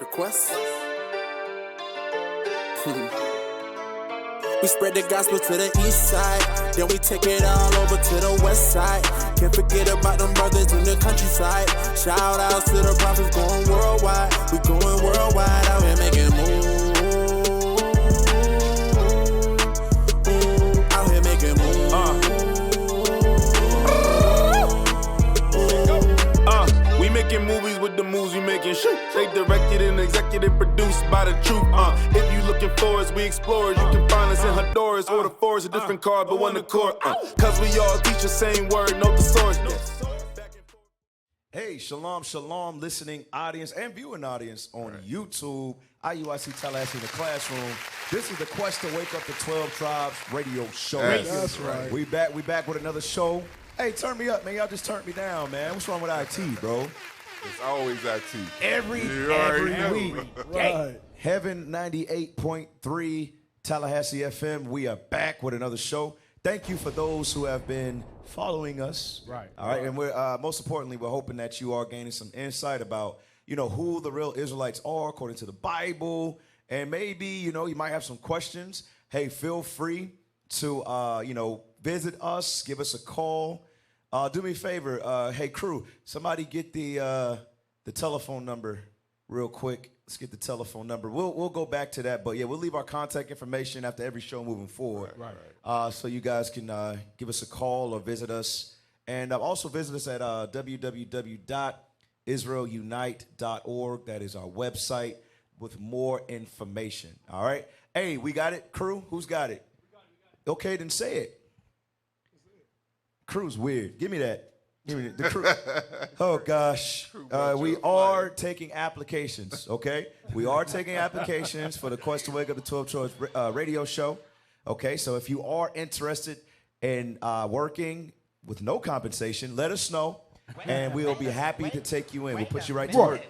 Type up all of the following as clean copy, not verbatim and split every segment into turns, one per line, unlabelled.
Requests? We spread the gospel to the east side, then we take it all over to the west side. Can't forget about them brothers in the countryside. Shout outs to the prophets going worldwide. We going worldwide, out here making moves. Out here making moves.
We making movies with the moves we making. Shoot, they directed and executive produced by the truth. If you looking for us, we explorers. You can find us in Honduras or the forest, a different card, but one accord. Cause we all teach the same word, note the source.
Hey, shalom, shalom, listening audience and viewing audience on YouTube. IUIC Tallahassee in the classroom. This is the Quest to Wake Up the 12 Tribes radio show.
That's right.
We back with another show. Hey, turn me up, man. Y'all just turned me down, man. What's wrong with IT, bro?
It's always IT.
Every week.
Right.
Heaven 98.3 Tallahassee FM. We are back with another show. Thank you for those who have been following us.
Right.
All right. And we're most importantly, we're hoping that you are gaining some insight about, who the real Israelites are according to the Bible. And maybe, you might have some questions. Hey, feel free to, visit us, give us a call. Do me a favor, hey crew, somebody get the telephone number real quick. Let's get the telephone number. We'll go back to that, but yeah, we'll leave our contact information after every show moving forward. Right. So you guys can give us a call or visit us, and also visit us at www.israelunite.org. That is our website with more information. All right. Hey, we got it, crew. Who's got it? Okay, then say it. Crew's weird. Give me that. Give me the crew. Oh, gosh. We are taking applications, okay? We are taking applications for the Quest to Wake Up the 12 Tribes radio show. Okay, so if you are interested in working with no compensation, let us know, and we'll be happy to take you in. We'll put you right to work.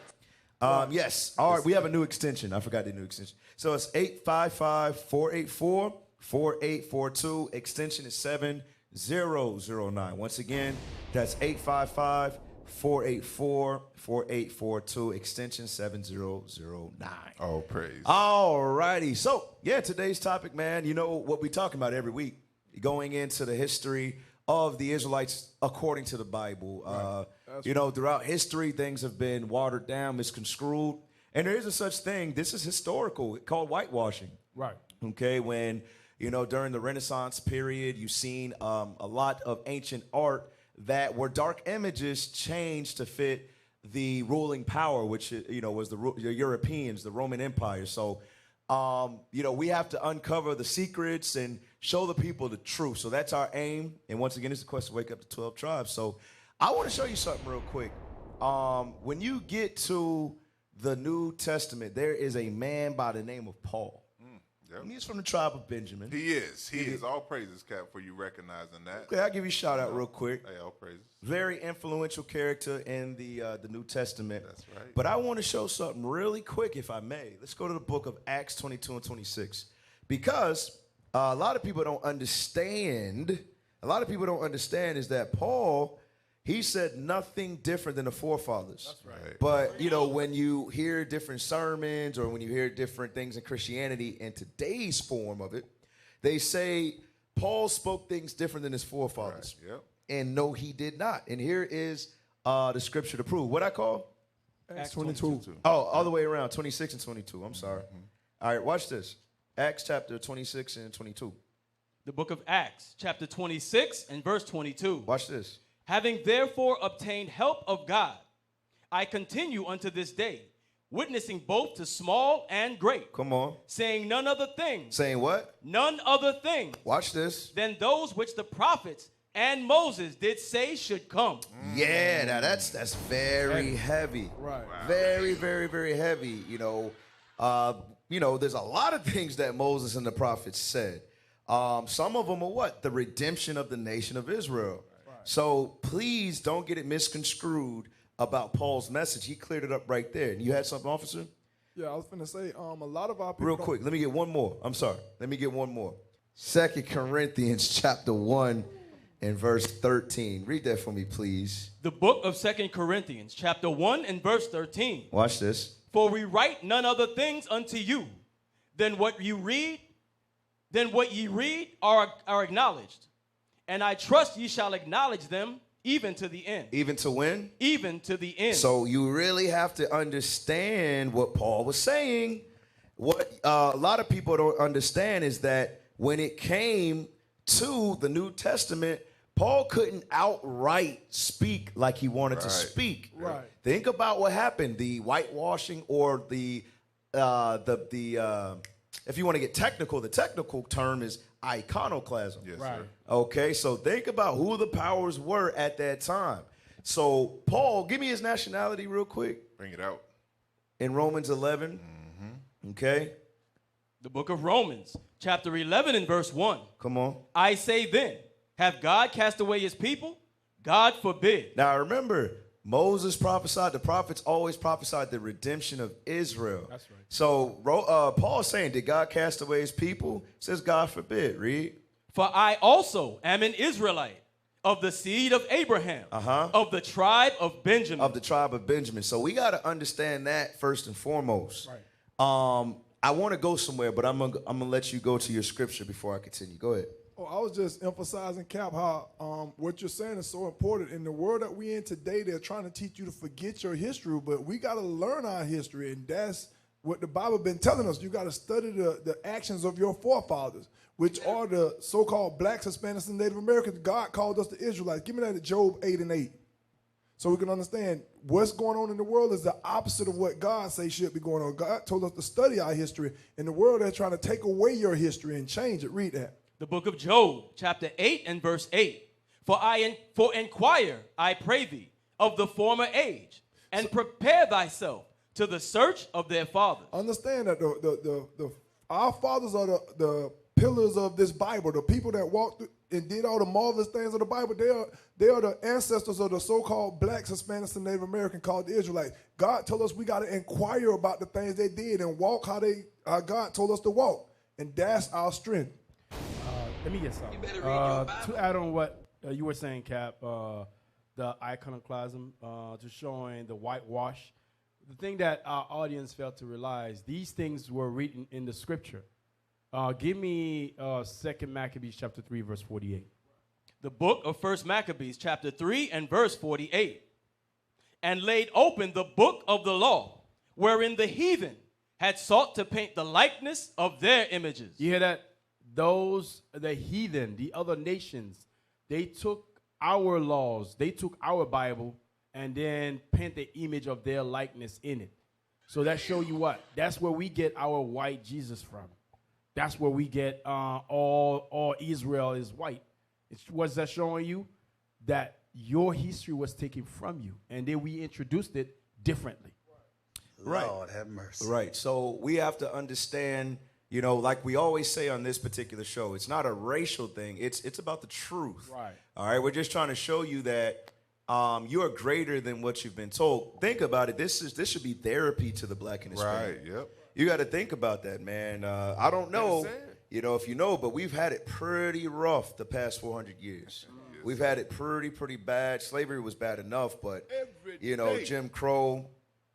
Yes. All right, we have a new extension. I forgot the new extension. So it's 855-484-4842. Extension is 7009. Once again, that's 855-484-4842, extension 7009.
Oh, praise.
All righty. So, yeah, today's topic, man, you know what we talking about every week, going into the history of the Israelites according to the Bible. Throughout history, things have been watered down, misconstrued, and there is a such thing. This is historical, called whitewashing.
Right.
Okay, when during the Renaissance period, you've seen a lot of ancient art that were dark images changed to fit the ruling power, which was the Europeans, the Roman Empire. So, we have to uncover the secrets and show the people the truth. So that's our aim. And once again, it's the Quest to Wake Up the 12 Tribes. So I want to show you something real quick. When you get to the New Testament, there is a man by the name of Paul.
Yep.
He's from the tribe of Benjamin.
He is. He is. All praises, Cap, for you recognizing that.
Okay, I'll give you a shout out real quick.
Hey, all praises.
Very influential character in the New Testament.
That's right.
But I want to show something really quick, if I may. Let's go to the book of Acts 22 and 26. Because a lot of people don't understand. A lot of people don't understand is that Paul, he said nothing different than the forefathers.
That's right.
But, when you hear different sermons or when you hear different things in Christianity in today's form of it, they say Paul spoke things different than his forefathers.
Right. Yep.
And no, he did not. And here is the scripture to prove. What I call?
Acts 22.
Oh, all the way around, 26 and 22. I'm sorry. All right, watch this. Acts chapter 26 and 22.
The book of Acts, chapter 26 and verse 22.
Watch this.
Having therefore obtained help of God, I continue unto this day, witnessing both to small and great.
Come on.
Saying none other thing.
Saying what?
None other thing.
Watch this.
Than those which the prophets and Moses did say should come.
Yeah, now that's very heavy.
Right. Wow.
Very, very, very heavy. There's a lot of things that Moses and the prophets said. Some of them are what? The redemption of the nation of Israel. So please don't get it misconstrued about Paul's message. He cleared it up right there. And you had something, officer?
Yeah, I was going to say, a lot of our people...
Real quick, let me get one more. I'm sorry. Let me get one more. 2 Corinthians chapter 1 and verse 13. Read that for me, please.
The book of 2 Corinthians, chapter 1 and verse 13.
Watch this.
For we write none other things unto you than what ye read are acknowledged. And I trust ye shall acknowledge them even to the end.
Even to when?
Even to the end.
So you really have to understand what Paul was saying. What a lot of people don't understand is that when it came to the New Testament, Paul couldn't outright speak like he wanted to speak.
Right.
Think about what happened: the whitewashing, or the if you want to get technical, the technical term is iconoclasm.
Yes,
Right.
sir.
Okay, so think about who the powers were at that time. So Paul, give me his nationality real quick.
Bring it out.
In Romans 11. Okay,
The book of Romans, chapter 11 and verse 1.
come on.
I say then, have God cast away his people? God forbid.
Now remember, Moses prophesied, the prophets always prophesied the redemption of Israel.
That's right.
So Paul's saying, did God cast away his people? It says, God forbid. Read.
For I also am an Israelite, of the seed of Abraham, of the tribe of Benjamin.
Of the tribe of Benjamin. So we got to understand that first and foremost.
Right.
I want to go somewhere, but I'm gonna let you go to your scripture before I continue. Go ahead.
Oh, I was just emphasizing, Cap, how what you're saying is so important. In the world that we're in today, they're trying to teach you to forget your history, but we got to learn our history, and that's what the Bible been telling us. You got to study the actions of your forefathers, which are the so-called blacks, Hispanics, and Native Americans. God called us the Israelites. Give me that at Job 8 and 8. So we can understand what's going on in the world is the opposite of what God says should be going on. God told us to study our history. In the world, they're trying to take away your history and change it. Read that.
The book of Job, chapter 8 and verse 8. For inquire, I pray thee, of the former age, and prepare thyself to the search of their fathers.
Understand that our fathers are the pillars of this Bible, the people that walked through and did all the marvelous things of the Bible. They are the ancestors of the so-called blacks, Hispanics, and Native American called the Israelites. God told us we got to inquire about the things they did and walk how God told us to walk, and that's our strength.
Let me get something. To add on what you were saying, Cap, the iconoclasm, to showing the whitewash. The thing that our audience failed to realize, these things were written in the scripture. Give me 2 Maccabees chapter 3, verse 48.
The book of 1 Maccabees, chapter 3 and verse 48. And laid open the book of the law, wherein the heathen had sought to paint the likeness of their images.
You hear that? The heathen, the other nations, they took our laws, they took our Bible, and then paint the image of their likeness in it. So that show you what? That's where we get our white Jesus from. That's where we get all Israel is white. What's that showing you? That your history was taken from you, and then we introduced it differently.
Right.
Lord have mercy.
Right. So we have to understand, you know, like we always say on this particular show, it's not a racial thing. It's about the truth.
Right.
All right. We're just trying to show you that you are greater than what you've been told. Think about it. This should be therapy to the black and Hispanic.
Right, yep.
You got to think about that, man. I don't know, you know, if you know, but we've had it pretty rough the past 400 years. Yes. We've had it pretty bad. Slavery was bad enough, but, you know, Jim Crow,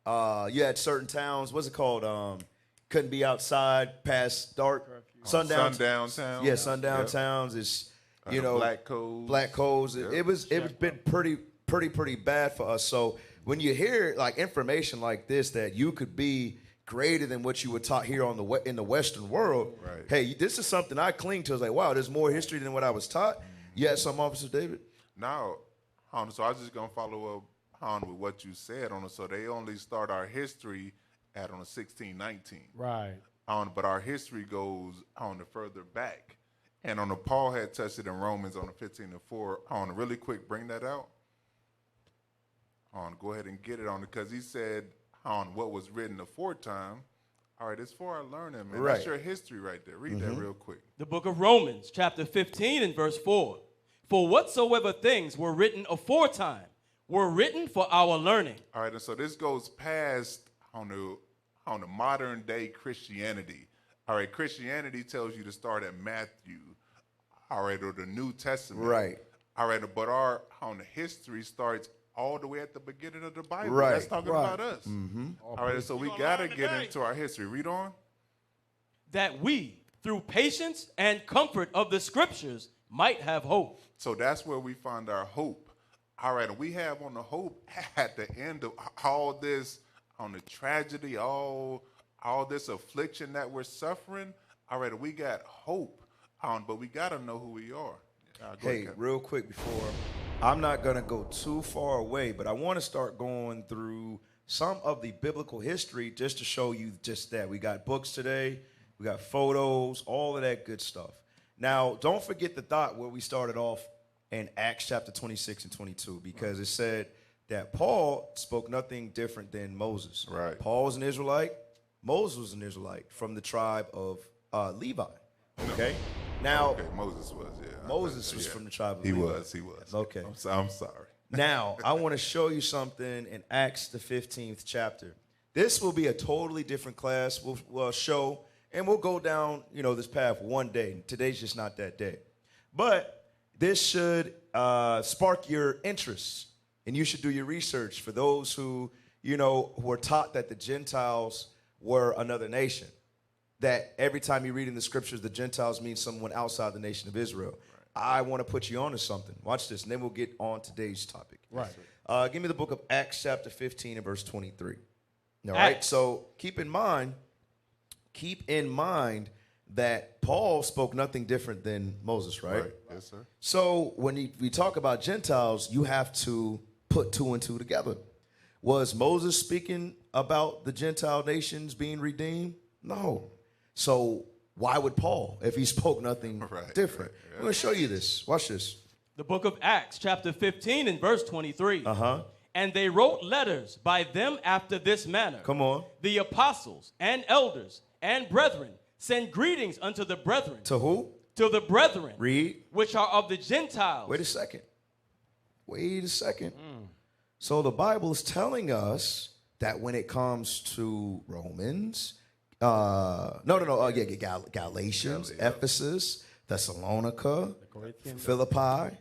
you had certain towns, what's it called? Couldn't be outside past dark. Sundown towns. Yeah, sundown towns is, you know,
black codes.
Black codes.
Yep.
It was been pretty bad for us. So when you hear like information like this, that you could be greater than what you were taught here in the Western world.
Right.
Hey, this is something I cling to. I was like, wow, there's more history than what I was taught. You had some, Officer David?
Now, so I was just going to follow up with what you said on it. So they only start our history at on 1619.
Right.
But our history goes on the further back. And on the Paul had touched it in Romans on the 15:4. On really quick, bring that out. Go ahead and get it on it, because he said on what was written aforetime. All right, it's for our learning, man.
Right.
That's your history right there. Read that real quick.
The book of Romans, chapter 15 and verse 4. For whatsoever things were written aforetime were written for our learning.
All right, and so this goes past on the modern day Christianity. All right, Christianity tells you to start at Matthew, all right, or the New Testament.
Right.
All right, but our history starts all the way at the beginning of the Bible.
Right.
That's talking about us. All right, so we
You
got to
gonna learn
get
today.
into our history. Read on.
That we, through patience and comfort of the scriptures, might have hope.
So that's where we find our hope. All right, and we have on the hope at the end of all this, on the tragedy, all this affliction that we're suffering. All right, we got hope, but we got to know who we are. Go
Hey,
ahead.
real quick before, I'm not going to go too far away, but I want to start going through some of the biblical history just to show you just that. We got books today, we got photos, all of that good stuff. Now, don't forget the thought where we started off in Acts chapter 26 and 22, because it said that Paul spoke nothing different than Moses.
Right.
Paul was an Israelite, Moses was an Israelite from the tribe of Levi. Okay? Now,
Okay, Moses was, yeah.
Moses was from the tribe of
He
Levi.
was.
Okay.
I'm sorry.
Now, I want to show you something in Acts, the 15th chapter. This will be a totally different class. We'll show, and we'll go down, this path one day. Today's just not that day. But this should spark your interest, and you should do your research for those who are taught that the Gentiles were another nation. That every time you read in the scriptures, the Gentiles mean someone outside the nation of Israel. I want to put you on to something. Watch this, and then we'll get on today's topic.
Right.
Give me the book of Acts chapter 15 and verse 23. All right, so keep in mind that Paul spoke nothing different than Moses, right?
Yes, sir.
So when we talk about Gentiles, you have to put two and two together. Was Moses speaking about the Gentile nations being redeemed? No. So why would Paul if he spoke nothing different? I'm going to show you this. Watch this.
The book of Acts, chapter 15 and verse 23. And they wrote letters by them after this manner.
Come on.
The apostles and elders and brethren send greetings unto the brethren.
To who?
To the brethren.
Read.
Which are of the Gentiles.
Wait a second. So the Bible is telling us that when it comes to Romans, Galatians, Ephesus, Thessalonica, Philippi,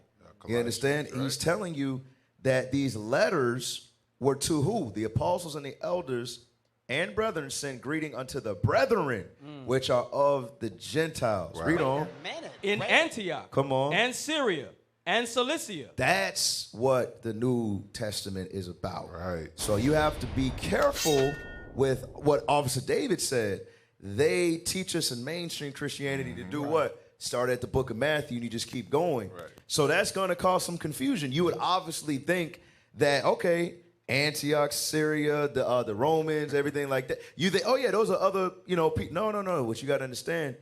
you understand?
right.
He's telling you that these letters were to who? The apostles and the elders and brethren send greeting unto the brethren, which are of the Gentiles.
Right.
Read on.
In Antioch.
Come on.
And Syria. And Cilicia.
That's what the New Testament is about.
Right.
So you have to be careful with what Officer David said. They teach us in mainstream Christianity to do what? Start at the book of Matthew and you just keep going.
Right.
So that's going to cause some confusion. You would obviously think that, okay, Antioch, Syria, the Romans, everything like that. You think, oh yeah, those are other, people. No. What you got to understand,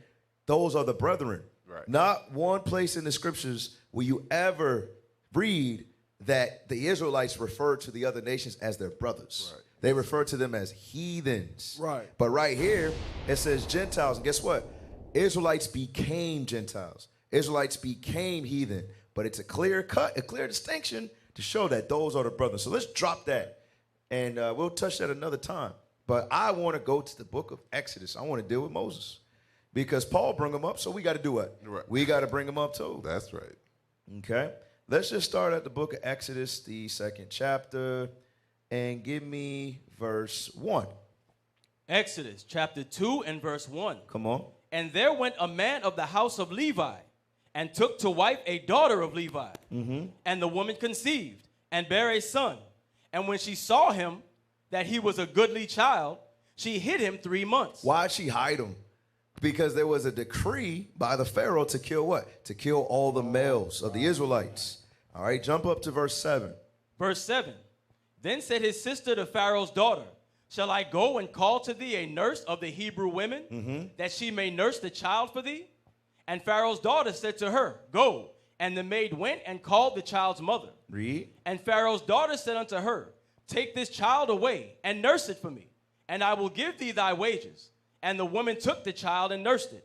those are the brethren.
Right.
Not one place in the scriptures will you ever read that the Israelites refer to the other nations as their brothers.
Right.
They refer to them as heathens.
Right.
But right here, it says Gentiles. And guess what? Israelites became Gentiles. Israelites became heathen. But it's a clear distinction to show that those are the brothers. So let's drop that. And we'll touch that another time. But I want to go to the book of Exodus. I want to deal with Moses. Because Paul brought him up, so we got to do what?
Right.
We got to bring him up too.
That's right.
Okay. Let's just start at the book of Exodus, the 2nd chapter, and give me verse 1.
Exodus chapter 2 and verse 1.
Come on.
And there went a man of the house of Levi, and took to wife a daughter of Levi. And the woman conceived, and bare a son. And when she saw him, that he was a goodly child, she hid him 3 months.
Why'd she hide him? Because there was a decree by the Pharaoh to kill what? To kill all the males of the Israelites. All right, jump up to verse 7.
Verse 7. Then said his sister to Pharaoh's daughter, shall I go and call to thee a nurse of the Hebrew women, that she may nurse the child for thee? And Pharaoh's daughter said to her, go. And the maid went and called the child's mother.
Read.
And Pharaoh's daughter said unto her, take this child away and nurse it for me, and I will give thee thy wages. And the woman took the child and nursed it.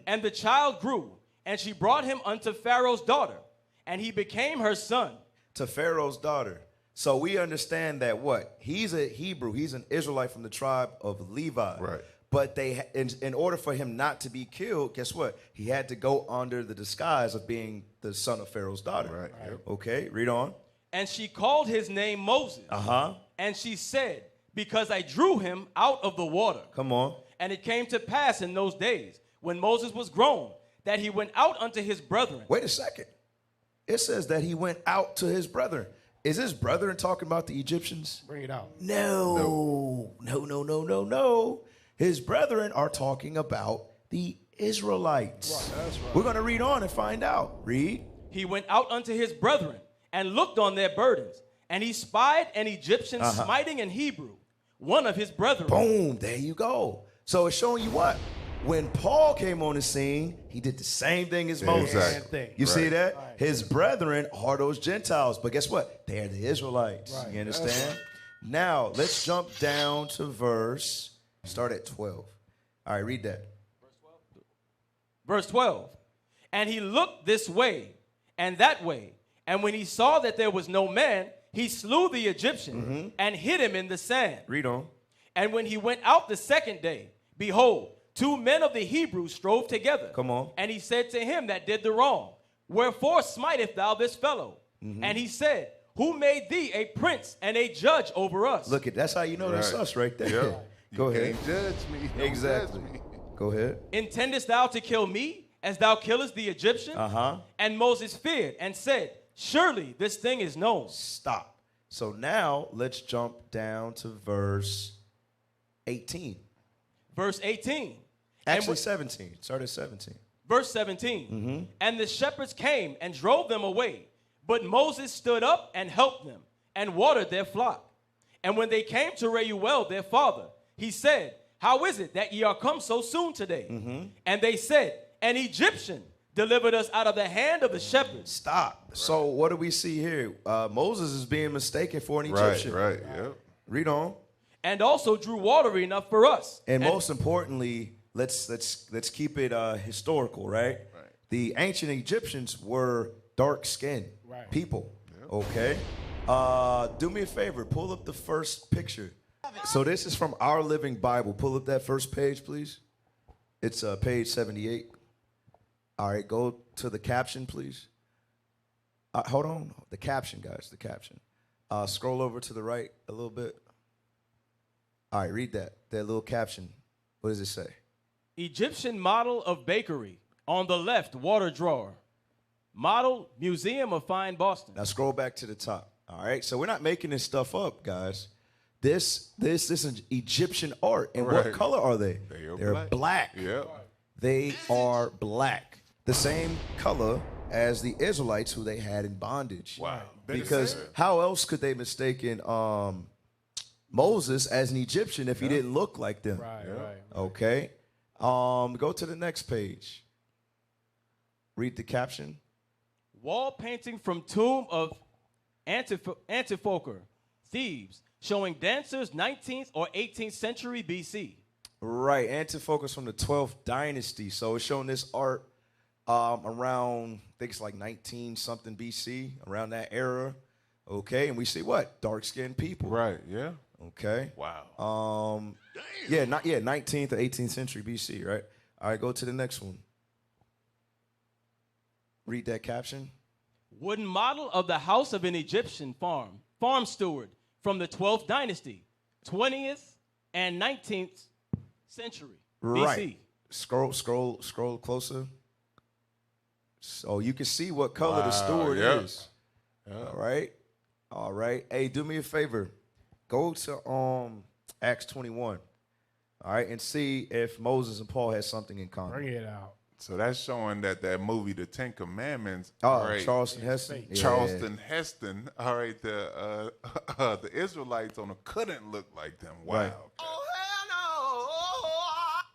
And the child grew, and she brought him unto Pharaoh's daughter, and he became her son.
To Pharaoh's daughter. So we understand that what? He's a Hebrew. He's an Israelite from the tribe of Levi.
Right.
But in order for him not to be killed, guess what? He had to go under the disguise of being the son of Pharaoh's daughter.
Right. Yep.
Okay, read on.
And she called his name Moses. And she said, because I drew him out of the water.
Come on.
And it came to pass in those days, when Moses was grown, that he went out unto his brethren.
Wait a second. It says that he went out to his brethren. Is his brethren talking about the Egyptians?
Bring it out.
No. His brethren are talking about the Israelites.
Right, that's right.
We're going to read on and find out. Read.
He went out unto his brethren and looked on their burdens. And he spied an Egyptian smiting an Hebrew, one of his brethren.
Boom. There you go. So it's showing you what? When Paul came on the scene, he did the same thing as Moses.
Exactly.
You see that?
Right.
His brethren are those Gentiles. But guess what? They're the Israelites.
Right.
You understand? Now, let's jump down to start at 12. All right, read that.
Verse 12. And he looked this way and that way. And when he saw that there was no man, he slew the Egyptian and hid him in the sand.
Read on.
And when he went out the second day, behold, 2 men of the Hebrews strove together.
Come on.
And he said to him that did the wrong, wherefore smitest thou this fellow? And he said, who made thee a prince and a judge over us?
Look at that's how you know that's us right there.
Yeah.
Go
You
ahead.
can't judge me. Don't
Exactly.
judge me.
Go ahead.
Intendest thou to kill me as thou killest the Egyptian? And Moses feared and said, surely this thing is known.
Stop. So now let's jump down to verse 18.
Verse 18.
Actually, 17. Start at 17.
Verse 17. And the shepherds came and drove them away. But Moses stood up and helped them and watered their flock. And when they came to Reuel, their father, he said, how is it that ye are come so soon today? And they said, an Egyptian delivered us out of the hand of the shepherds.
Stop. So what do we see here? Moses is being mistaken for an Egyptian.
Right, yep.
Read on.
And also drew water enough for us.
And most importantly, let's keep it historical, right? The ancient Egyptians were dark-skinned people. Okay. Do me a favor. Pull up the first picture. So this is from Our Living Bible. Pull up that first page, please. It's page 78. All right, go to the caption, please. Hold on. The caption, guys, the caption. Scroll over to the right a little bit. All right, read that little caption. What does it say?
Egyptian model of bakery. On the left, water drawer. Model, Museum of Fine Boston.
Now scroll back to the top. All right, so we're not making this stuff up, guys. This is Egyptian art. And what color are they? They're black.
Yep.
They are black. The same color as the Israelites who they had in bondage.
Wow.
Because how else could they mistaken Moses as an Egyptian if he didn't look like them?
Right.
Okay. Go to the next page. Read the caption.
Wall painting from tomb of Antifoker, Thebes, showing dancers 19th or 18th century BC.
Right, Antifocus from the 12th dynasty. So it's showing this art around, I think it's like 19 something BC, around that era. Okay, and we see what? Dark-skinned people.
Right, yeah.
Okay.
Wow.
19th or 18th century BC, right? All right, go to the next one. Read that caption.
Wooden model of the house of an Egyptian farm steward from the 12th dynasty, 20th and 19th century
Right.
BC.
Scroll closer. So you can see what color the steward is. All right. Hey, do me a favor. Go to Acts 21. All right, and see if Moses and Paul had something in common.
Bring it out.
So that's showing that movie, The 10 Commandments.
Charleston Heston. Yeah.
Charleston Heston. All right, the Israelites couldn't look like them. Wow.
Right.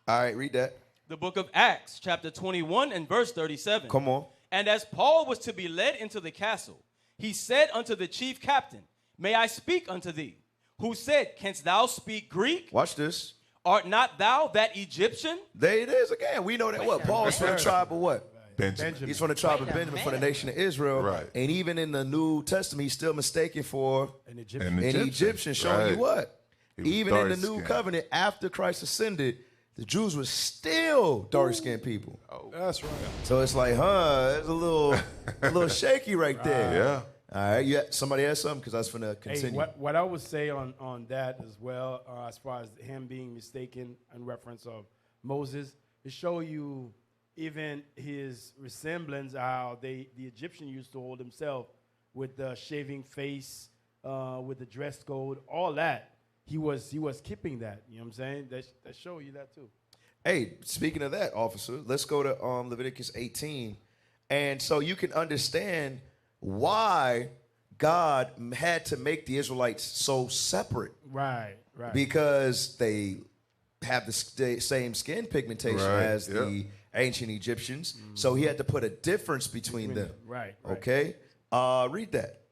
All right, read that.
The book of Acts, chapter 21 and verse 37.
Come on.
And as Paul was to be led into the castle, he said unto the chief captain, may I speak unto thee? Who said, canst thou speak Greek?
Watch this.
Art not thou that Egyptian?
There it is again. We know that what? Paul's from the tribe of what?
Benjamin.
He's from the tribe of Benjamin, from the nation of Israel.
Right.
And even in the New Testament, he's still mistaken for
An Egyptian.
an Egyptian, showing you what?
He was
Even in the
dark-skinned.
New Covenant, after Christ ascended, the Jews were still dark-skinned people.
That's right.
So it's like, it's a little shaky right there.
Yeah.
All right, somebody has something because I was finna continue.
Hey, what I would say on that as well, as far as him being mistaken in reference of Moses, to show you even his resemblance, how the Egyptian used to hold himself with the shaving face, with the dress code, all that. He was keeping that. You know what I'm saying? That show you that too.
Hey, speaking of that, officer, let's go to Leviticus 18, and so you can understand why God had to make the Israelites so separate.
Right.
Because they have the same skin pigmentation as the ancient Egyptians. Mm-hmm. So he had to put a difference between them.
Right.
Okay? Read that.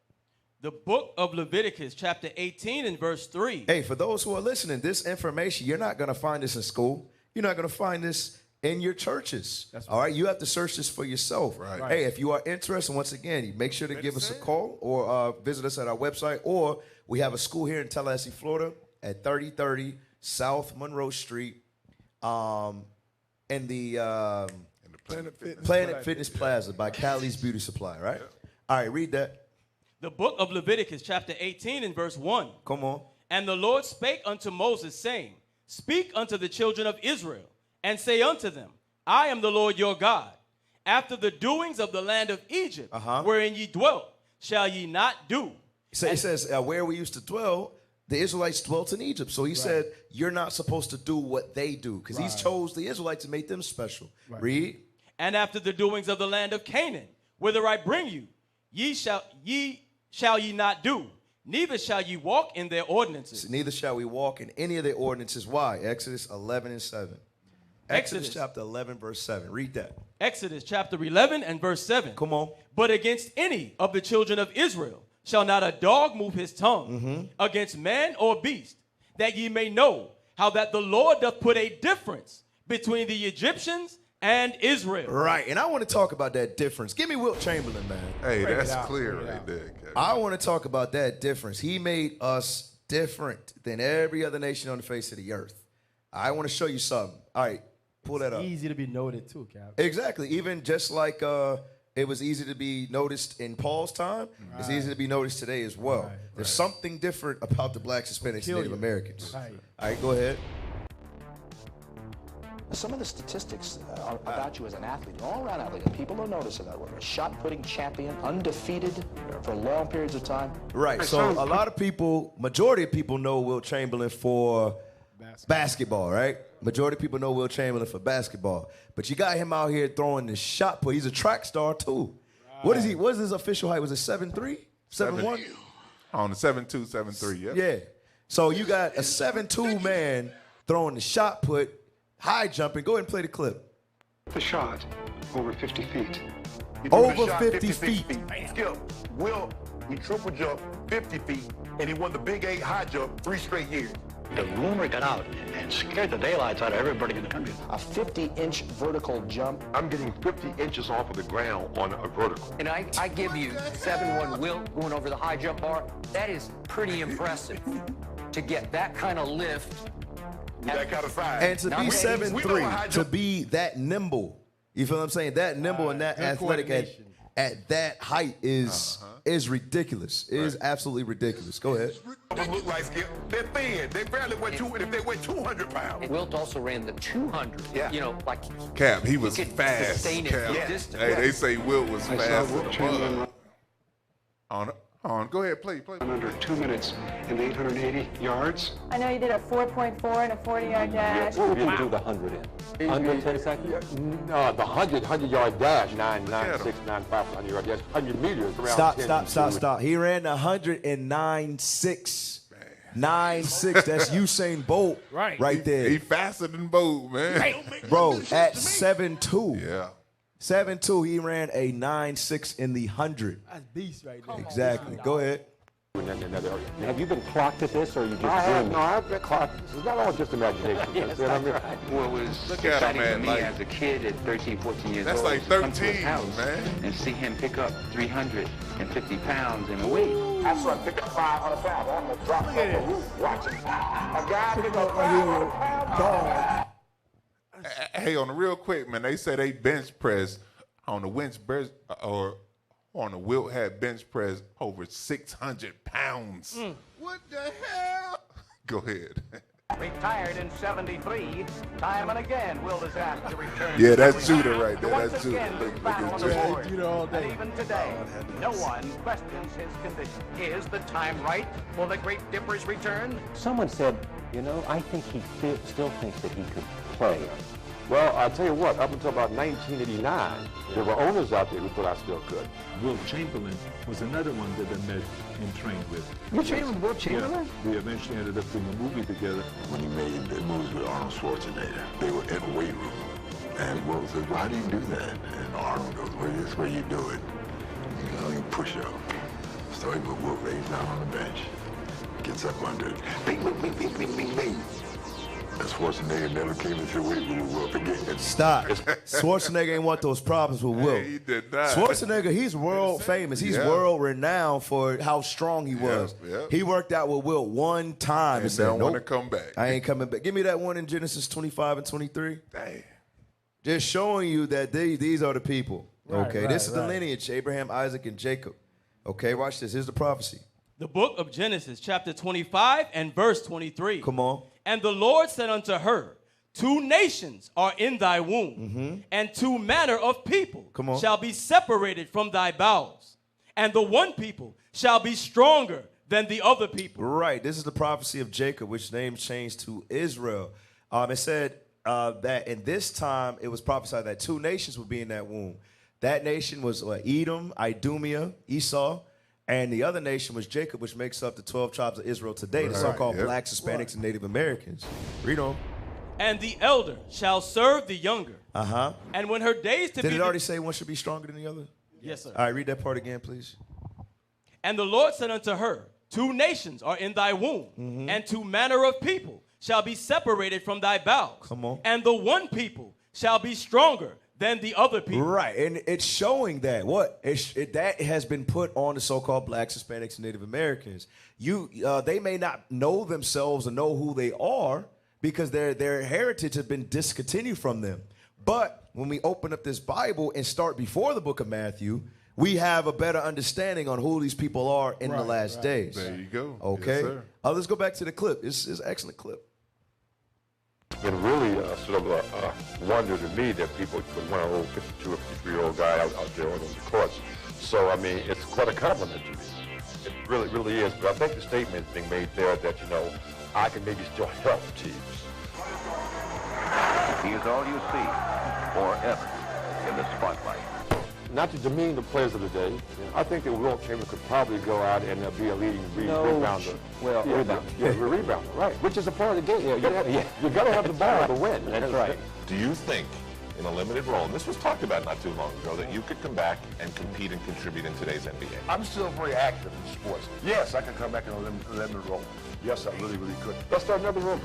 The book of Leviticus, chapter 18 and verse 3.
Hey, for those who are listening, this information, you're not going to find this in school. You're not going to find this in your churches. That's all right. You have to search this for yourself. Right. Hey, if you are interested, once again, make sure to give us a call or visit us at our website. Or we have a school here in Tallahassee, Florida at 3030 South Monroe Street in the Planet Fitness Plaza by Callie's Beauty Supply, right? Yeah. All right, read that.
The book of Leviticus, chapter 18 and verse 1.
Come on.
And the Lord spake unto Moses, saying, Speak unto the children of Israel, and say unto them, I am the Lord your God. After the doings of the land of Egypt, wherein ye dwelt, shall ye not do.
So it says, where we used to dwell, the Israelites dwelt in Egypt. So he said, you're not supposed to do what they do, because he chose the Israelites and made them special. Right. Read.
And after the doings of the land of Canaan, whither I bring you, ye shall ye not do, neither shall ye walk in their ordinances.
Neither shall we walk in any of their ordinances. Why? Exodus 11 and 7. Exodus chapter 11, verse 7. Read that.
Exodus chapter 11 and verse 7.
Come on.
But against any of the children of Israel shall not a dog move his tongue against man or beast, that ye may know how that the Lord doth put a difference between the Egyptians and Israel.
Right, and I want to talk about that difference. Give me Wilt Chamberlain, man.
Hey, that's clear right there, Kevin.
I want to talk about that difference. He made us different than every other nation on the face of the earth. I want to show you something. All right, pull that up.
It's easy to be noted too, Cap.
Exactly. Even just like it was easy to be noticed in Paul's time, it's easy to be noticed today as well. There's something different about the blacks, Hispanics, and Native Americans. All right, go ahead.
Some of the statistics about you as an athlete, an all-around athlete, people don't notice that. We're a shot-putting champion, undefeated for long periods of time.
Right, so a lot of people, majority of people know Wilt Chamberlain for basketball, right? Majority of people know Wilt Chamberlain for basketball. But you got him out here throwing the shot put. He's a track star, too. What is he? What is his official height? Was it 7'3"? 7'1"?
On the 7'2", 7'3", yeah.
Yeah. So you got a 7'2" man throwing the shot put, high jumping. Go ahead and play the clip.
The shot over 50 feet.
Over 50 feet.
Skip, Will, he triple jumped 50 feet, and he won the Big 8 high jump 3 straight years.
The rumor got out and scared the daylights out of everybody in the country.
A 50-inch vertical jump.
I'm getting 50 inches off of the ground on a vertical.
And I give you 7'1" Will going over the high jump bar. That is pretty impressive to get that kind of lift.
That kind of size.
And to be 7'3", to be that nimble, you feel what I'm saying? That nimble and that athletic at that height is ridiculous. It is absolutely ridiculous. Go ahead.
Look like Skip. They're thin. They barely weigh if they weigh 200 pounds.
Wilt also ran the 200. Yeah. You know, like
Cap, he was fast.
Sustain it distance.
Hey, they say Wilt was fast. Go ahead, play.
In under 2 minutes in 880 yards.
I know you did a 4.4 and a 40-yard dash.
We didn't do the 100 in. Under 10 seconds? No, the 100-yard dash, 9.96, 9.5, 100-yard dash, 100 meters. Around
Stop. He ran 109.6. 9.6. That's Usain Bolt right there.
He faster than Bolt, man.
Bro, at 7'2".
Yeah.
7'2", he ran a 9.6 in the 100.
That's beast right there.
Exactly. Go ahead.
Have you been clocked at this, or are you just dreaming? No, I've been clocked. It's not all just imagination.
Yes,
you know what
I mean?
Well, it was
Look at him, man.
Like, as a kid at 13, 14 years
that's
old.
That's like 13, man.
And see him pick up 350 pounds in a week.
I saw him pick up 500 pounds. I'm going to drop off the roof watching. A guy pick up 500 pounds.
Hey, on the real quick, man, they say they bench press on the bench press, or on a Wilt had bench press over 600 pounds. What the hell? Go ahead.
Retired in 73, time and again Wilt is asked to return.
Yeah, that's Judah right there. That's Judah.
Again,
Look
battle
at
on the
Judah.
board. And even today, no one questions his condition. Is the time right for the Great Dipper's return?
Someone said, you know, I think he still thinks that he could play.
Well, I'll tell you what, up until about 1989, there were owners out there who thought I still could.
Wilt Chamberlain was another one that I met and trained with.
You trained with Wilt Chamberlain?
Yeah, we eventually ended up doing a movie together.
When he made the movies with Arnold Schwarzenegger, they were in a weight room. And Wilt said, well, how do you do that? And Arnold goes, well, this is where you do it. You know, you push up. So he put Wilt lays down on the bench, gets up under it. Bing, bing, bing, bing, bing, bing, bing. And Schwarzenegger never came into the weight room with Wilt again.
Stop. Schwarzenegger ain't want those problems with Wilt.
He did not.
Schwarzenegger, he's world famous. He's world renowned for how strong he was.
Yep.
He worked out with Wilt one time and said,
don't want to
nope,
come back.
I ain't coming back. Give me that one in Genesis 25 and 23.
Dang.
Just showing you that these are the people.
Right,
Okay,
right,
this is the
right.
lineage, Abraham, Isaac, and Jacob. Okay, watch this. Here's the prophecy.
The book of Genesis, chapter 25 and verse 23.
Come on.
And the Lord said unto her, 2 nations are in thy womb, and 2 manner of people shall be separated from thy bowels. And the one people shall be stronger than the other people.
Right. This is the prophecy of Jacob, which name changed to Israel. It said that in this time, it was prophesied that 2 nations would be in that womb. That nation was Edom, Idumea, Esau, and the other nation was Jacob, which makes up the 12 tribes of Israel today, the so-called blacks, Hispanics, and Native Americans. Read on.
And the elder shall serve the younger.
Uh-huh.
And when her days to be...
Did it already say one should be stronger than the other?
Yes, sir.
All right, read that part again, please.
And the Lord said unto her, 2 nations are in thy womb, and 2 manner of people shall be separated from thy bowels.
Come on.
And the one people shall be stronger than the other people.
Right, and it's showing that that has been put on the so-called blacks, Hispanics, and Native Americans. They may not know themselves or know who they are because their heritage has been discontinued from them. But when we open up this Bible and start before the book of Matthew, we have a better understanding on who these people are in the last days.
There you go.
Okay.
Yes, sir.
Let's go back to the clip. It's an excellent clip.
It's really sort of a wonder to me that people would want an old 52 or 53-year-old guy out there on the courts. So, I mean, it's quite a compliment to me. It really, really is. But I think the statement is being made there that, you know, I can maybe still help teams.
He is all you see forever in the spotlight.
Not to demean the players of the day, I think that Wilt Chamberlain could probably go out and be a leading rebounder.
Well, rebounder.
Yeah, rebounder, right. Which is a part of the game. You got to have the ball to win.
That's right.
Do you think, in a limited role, and this was talked about not too long ago, that you could come back and compete and contribute in today's NBA?
I'm still very active in sports. Yes, I can come back in a limited role. Yes, I really, really could.
Let's start another room.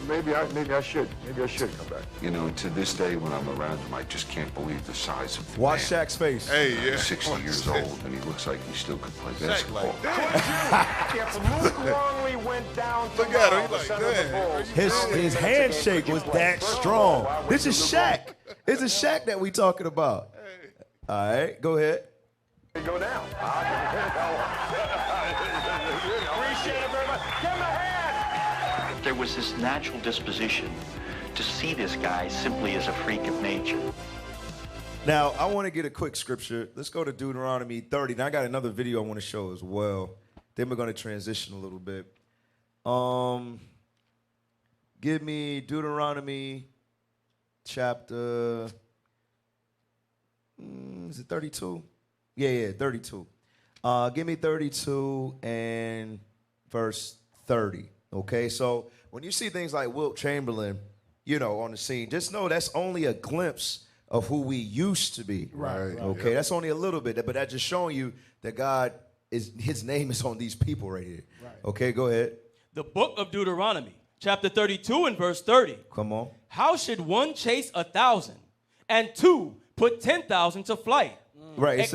Maybe I should come back.
You know, to this day when I'm around him, I just can't believe the size of the
Watch
man.
Shaq's face.
Hey, yeah.
He's 60 years old, and he looks like he still could play basketball.
If Luke Longley went down
Look at him, he's like, damn.
His handshake was that strong. This is Shaq. This is Shaq that we talking about. All right, go ahead.
Go down. Appreciate it very much. Give him a hand.
There was this natural disposition to see this guy simply as a freak of nature.
Now, I want to get a quick scripture. Let's go to Deuteronomy 30. Now, I got another video I want to show as well. Then we're going to transition a little bit. Give me Deuteronomy chapter, is it 32? Yeah, 32. Give me 32 and verse 30. Okay, so when you see things like Wilt Chamberlain, on the scene, just know that's only a glimpse of who we used to be.
Right.
Okay, that's only a little bit, but that's just showing you that God his name is on these people right here. Right. Okay, go ahead.
The book of Deuteronomy, chapter 32 and verse 30.
Come on.
How should one chase 1,000 and 2 put 10,000 to flight?
Right, it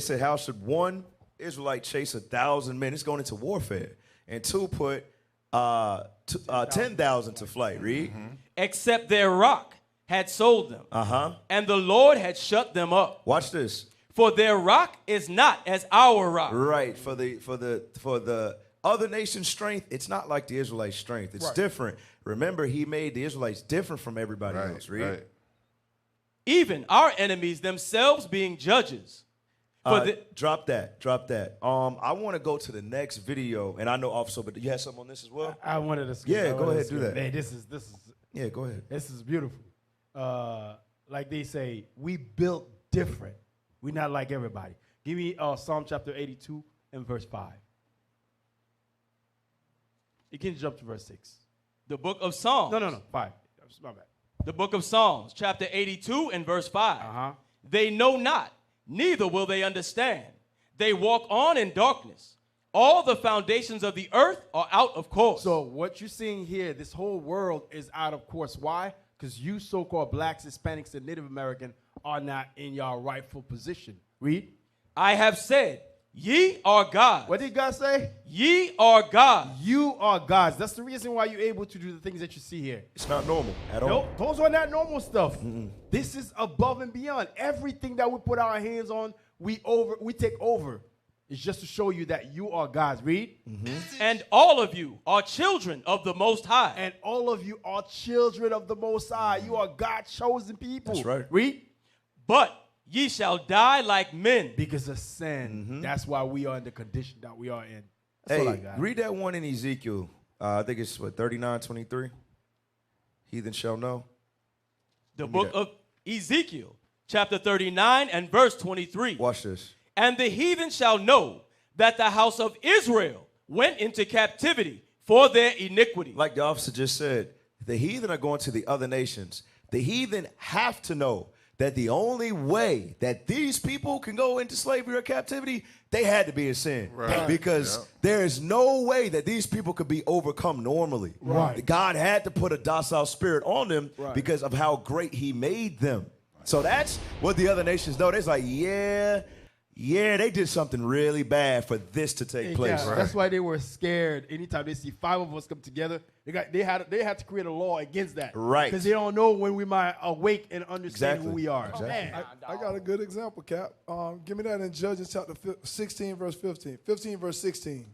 said, how should one Israelite chase 1,000 men? It's going into warfare. And 2 put 10,000 to flight. Read. Mm-hmm.
Except their rock had sold them.
Uh-huh.
And the Lord had shut them up.
Watch this.
For their rock is not as our rock.
Right. For the other nation's strength, it's not like the Israelites' strength. It's different. Remember, he made the Israelites different from everybody else. Read.
Right.
Even our enemies themselves being judges.
Drop that. I want to go to the next video, and I know also, but you had something on this as well?
I wanted to.
Yeah, go ahead, do that.
Hey, this is.
Yeah, go ahead.
This is beautiful. Like they say, we built different. We're not like everybody. Give me Psalm chapter 82 and verse 5. You can jump to verse 6.
The book of Psalms.
No. 5. That's my bad.
The book of Psalms, chapter 82 and verse 5. They know not, neither will they understand. They walk on in darkness. All the foundations of the earth are out of course.
So what you're seeing here, this whole world is out of course. Why? Because you so-called blacks, Hispanics, and Native American are not in your rightful position. Read.
I have said, ye are gods.
What did God say?
Ye are gods.
You are gods. That's the reason why you're able to do the things that you see here.
It's not normal at all.
Nope, those are not normal stuff. This is above and beyond. Everything that we put our hands on, we take over. It's just to show you that you are gods. Read.
And all of you are children of the Most High.
And all of you are children of the Most High. You are God's chosen people.
That's right.
Read.
But ye shall die like men.
Because of sin. That's why we are in the condition that we are in. That's all I got.
Read that one in Ezekiel. I think it's 39:23. Heathen shall know.
The book of Ezekiel, chapter 39 and verse 23.
Watch this.
And the heathen shall know that the house of Israel went into captivity for their iniquity.
Like the officer just said, the heathen are going to the other nations. The heathen have to know that the only way that these people can go into slavery or captivity, they had to be in sin.
Right.
Because there is no way that these people could be overcome normally.
Right.
God had to put a docile spirit on them because of how great he made them. So that's what the other nations know. They're like, yeah, they did something really bad for this to take place.
Yeah, that's why they were scared. Anytime they see 5 of us come together, they had to create a law against that.
Right.
Because they don't know when we might awake and understand who we are.
Exactly.
Man.
I got a good example, Cap. Give me that in Judges chapter 16, verse 15. 15, verse 16.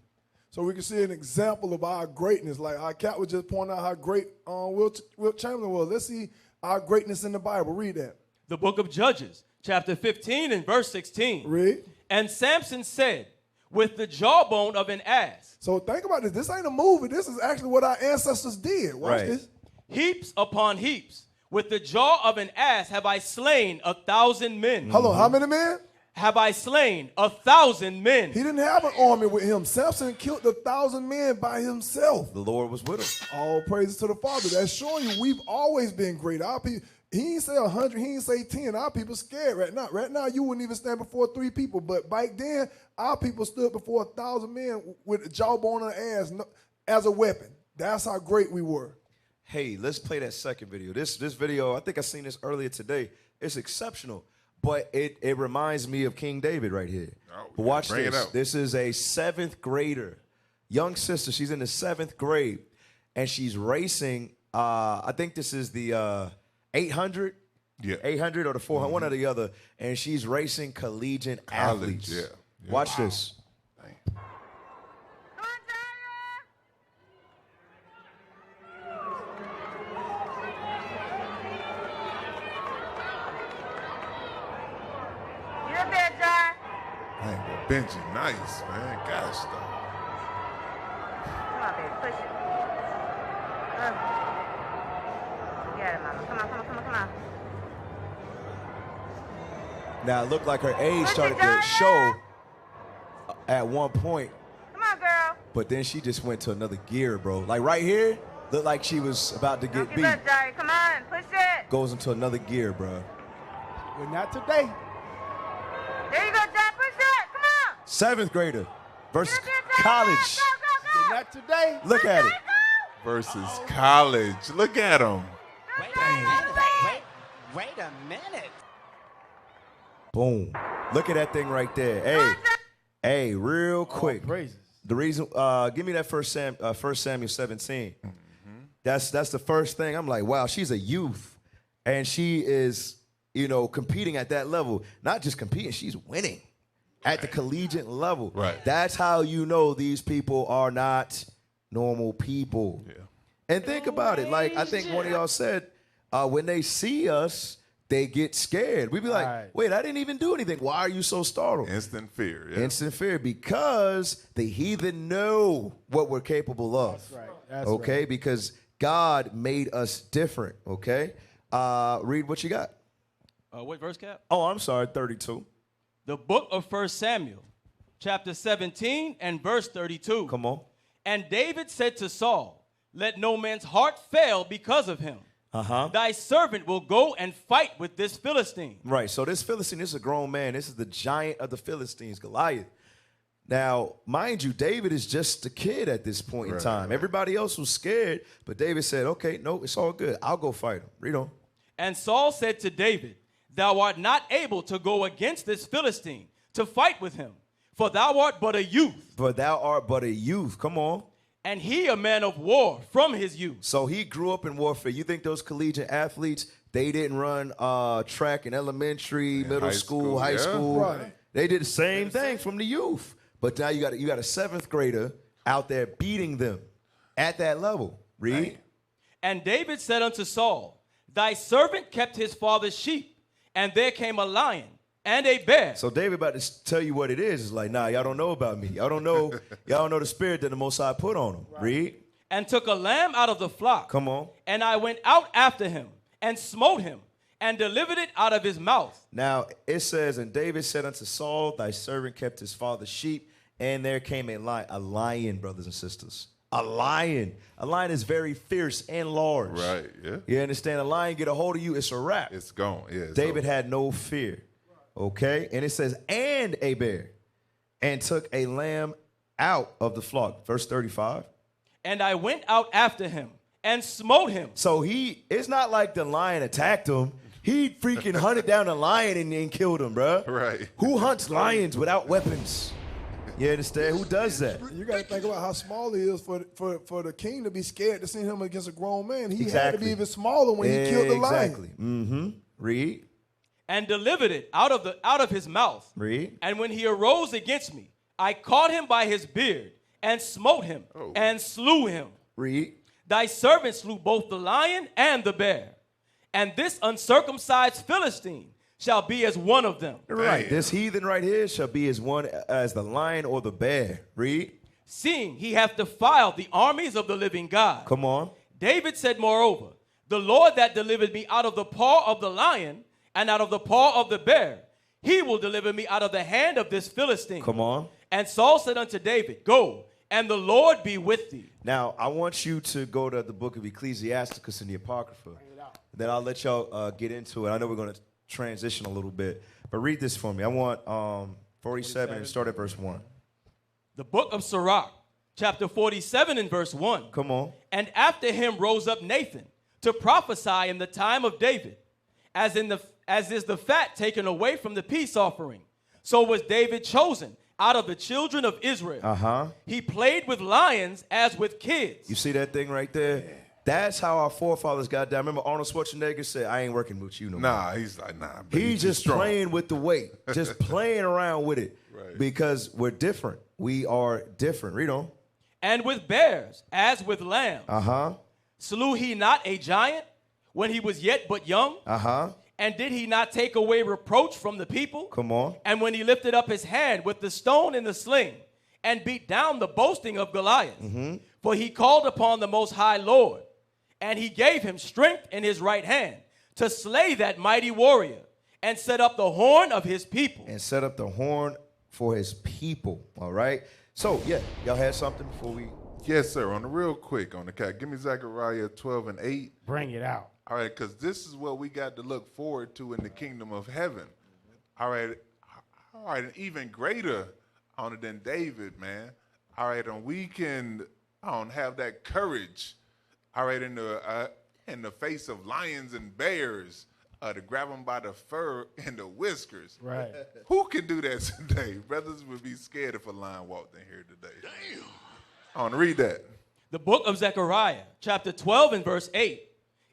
So we can see an example of our greatness. Like our Cap was just pointing out how great Wilt Chamberlain was. Let's see our greatness in the Bible. Read that.
The book of Judges, chapter 15 and verse 16.
Read.
And Samson said, with the jawbone of an ass.
So think about this. This ain't a movie. This is actually what our ancestors did. Watch this.
Heaps upon heaps. With the jaw of an ass have I slain 1,000 men.
Hold on, how many men?
Have I slain 1,000 men.
He didn't have an army with him. Samson killed 1,000 men by himself.
The Lord was with him.
All praises to the Father. That's showing you we've always been great. Our people, he didn't say 100, he didn't say 10. Our people scared right now. Right now, you wouldn't even stand before 3 people. But back then, our people stood before 1,000 men with a jawbone and an ass as a weapon. That's how great we were.
Hey, let's play that second video. This video, I think I seen this earlier today. It's exceptional. But it reminds me of King David right here. But watch this. This is a 7th grader, young sister. She's in the 7th grade, and she's racing. I think this is the 800, 800 or the 400, one or the other. And she's racing collegiate athletes. Watch this.
Benji, nice, man. Gosh, though.
Come on, baby, push it. You got it, mama. Come on.
Now, it looked like her age started to show at one point.
Come on, girl.
But then she just went to another gear, bro. Like right here, looked like she was about to get beat.
Don't give up, Jari. Come on, push it.
Goes into another gear, bro.
Well, not today.
There you go, Jari. Push it. Come on.
7th grader versus college.
Go.
Not today.
Look at it.
Versus college. Look at him.
Wait a minute.
Boom. Look at that thing right there. Hey, real quick. The reason, give me that 1 Samuel 17. That's the first thing. I'm like, wow, she's a youth. And she is competing at that level. Not just competing, she's winning at the collegiate level.
Right.
That's how you know these people are not normal people.
Yeah.
And think about it. Like, I think one of y'all said, when they see us, they get scared. We be like, wait, I didn't even do anything. Why are you so startled?
Instant fear. Yeah.
Instant fear, because the heathen know what we're capable of.
That's right. That's
okay?
right.
Because God made us different, okay? Read what you got.
What verse, Cap?
Oh, I'm sorry, 32.
The book of 1 Samuel, chapter 17 and verse 32.
Come on.
And David said to Saul, let no man's heart fail because of him.
Uh-huh.
Thy servant will go and fight with this Philistine.
Right, so this Philistine, this is a grown man. This is the giant of the Philistines, Goliath. Now, mind you, David is just a kid at this point in time. Everybody else was scared, but David said, okay, no, it's all good. I'll go fight him. Read on.
And Saul said to David, thou art not able to go against this Philistine to fight with him, for thou art but a youth.
For thou art but a youth. Come on.
And he a man of war from his youth.
So he grew up in warfare. You think those collegiate athletes, they didn't run track in elementary, middle school, high school.
Right.
They did the same thing from the youth. But now you got a 7th grader out there beating them at that level. Read.
And David said unto Saul, thy servant kept his father's sheep, and there came a lion and a bear.
So David about to tell you what it is. It's like, nah, y'all don't know about me. Y'all don't know the spirit that the Most High put on him. Right. Read.
And took a lamb out of the flock.
Come on.
And I went out after him and smote him and delivered it out of his mouth.
Now it says, and David said unto Saul, thy servant kept his father's sheep, and there came a lion, brothers and sisters. A lion. A lion is very fierce and large.
Right, yeah.
You understand? A lion get a hold of you, it's a wrap.
It's gone, yeah.
David had no fear. Okay? And it says, and a bear, and took a lamb out of the flock. Verse 35.
And I went out after him and smote him.
So it's not like the lion attacked him. He freaking hunted down a lion and killed him, bro.
Right.
Who hunts lions without weapons? You understand? Who does that?
You got to think about how small he is for the king to be scared to see him against a grown man. He had to be even smaller when he killed the lion.
Exactly. Mm-hmm. Read.
And delivered it out of his mouth.
Read.
And when he arose against me, I caught him by his beard and smote him and slew him.
Read.
Thy servant slew both the lion and the bear. And this uncircumcised Philistine shall be as one of them.
Right. Damn. This heathen right here shall be as one as the lion or the bear. Read.
Seeing he hath defiled the armies of the living God.
Come on.
David said, moreover, the Lord that delivered me out of the paw of the lion and out of the paw of the bear, he will deliver me out of the hand of this Philistine.
Come on.
And Saul said unto David, go, and the Lord be with thee.
Now, I want you to go to the book of Ecclesiasticus in the Apocrypha. Then I'll let y'all get into it. I know we're going to transition a little bit, but read this for me. I want 47 and start at verse 1.
The book of Sirach, chapter 47 and verse 1.
Come on.
And after him rose up Nathan to prophesy in the time of David, as is the fat taken away from the peace offering. So was David chosen out of the children of Israel.
Uh-huh.
He played with lions as with kids.
You see that thing right there? Yeah. That's how our forefathers got down. Remember Arnold Schwarzenegger said, I ain't working with you no more.
Nah, he's like, nah.
He's just playing with the weight. Just playing around with it.
Right.
Because we're different. We are different. Read on.
And with bears, as with lambs.
Uh-huh.
Slew he not a giant when he was yet but young?
Uh-huh.
And did he not take away reproach from the people?
Come on.
And when he lifted up his hand with the stone and the sling, and beat down the boasting of Goliath, for he called upon the Most High Lord, and he gave him strength in his right hand to slay that mighty warrior, and set up the horn of his people.
And set up the horn for his people. All right. So, yeah, y'all had something before we...
Yes, sir. On the real quick, on the cat, give me Zechariah 12 and 8.
Bring it out.
All right, because this is what we got to look forward to in the kingdom of heaven. All right, and even greater on it than David, man. All right, and we can have that courage. All right, in the face of lions and bears, to grab them by the fur and the whiskers.
Right.
Who can do that today? Brothers would be scared if a lion walked in here today. Damn. I want to read that.
The book of Zechariah, chapter 12 and verse 8.